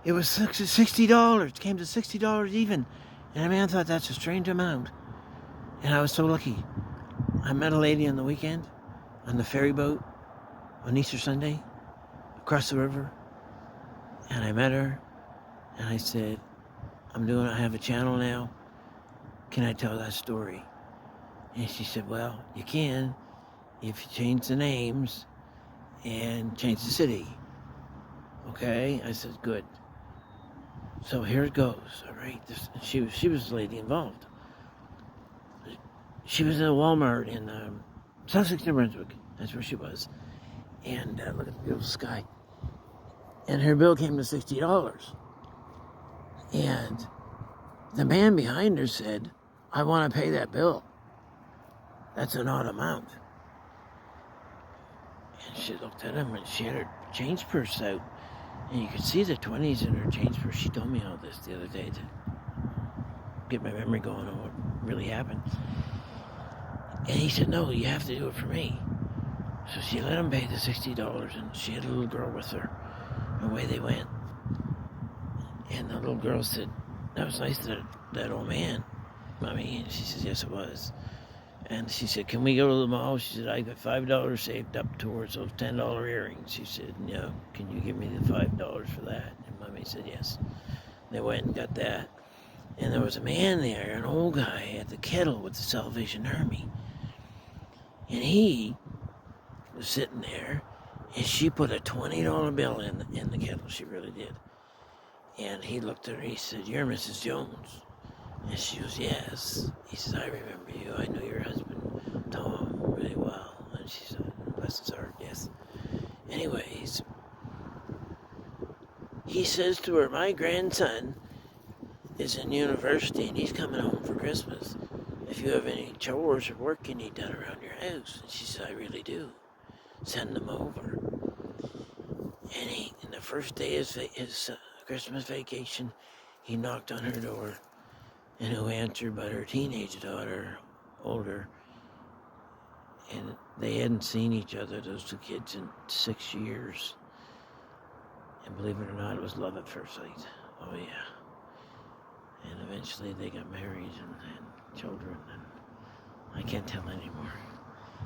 It was $60. It came to $60 even. And a man thought that's a strange amount. And I was so lucky. I met a lady on the weekend on the ferry boat on Easter Sunday across the river. And I met her and I said, I have a channel now. Can I tell that story? And she said, well, you can if you change the names and change the city. Okay? I said, good. So here it goes, all right? She was the lady involved. She was in a Walmart in Sussex, New Brunswick. That's where she was. And look at the beautiful sky. And her bill came to $60. And the man behind her said, I want to pay that bill. That's an odd amount. And she looked at him and she had her change purse out. And you could see the 20s in her change purse. She told me all this the other day to get my memory going on what really happened. And he said, no, you have to do it for me. So she let him pay the $60, and she had a little girl with her. And away they went. And the little girl said, that was nice, that old man, Mommy. And she said, yes, it was. And she said, can we go to the mall? She said, I got $5 saved up towards those $10 earrings. She said, no, can you give me the $5 for that? And Mommy said, yes. They went and got that. And there was a man there, an old guy, at the kettle with the Salvation Army. And he was sitting there, and she put a $20 bill in the kettle. She really did. And he looked at her, he said, you're Mrs. Jones. And she goes, yes. He says, I remember you. I know your husband, Tom, really well. And she said, bless his heart, yes. Anyways, he says to her, my grandson is in university and he's coming home for Christmas. If you have any chores or work you need done around your house. And she said, I really do. Send them over. And the first day of his Christmas vacation, he knocked on her door. And who answered but her teenage daughter, older. And they hadn't seen each other, those two kids, in 6 years. And believe it or not, it was love at first sight. Oh yeah. And eventually they got married and children, and I can't tell anymore.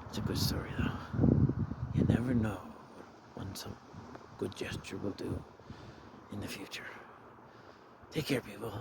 It's a good story though. You never know what some good gesture will do in the future. Take care, people.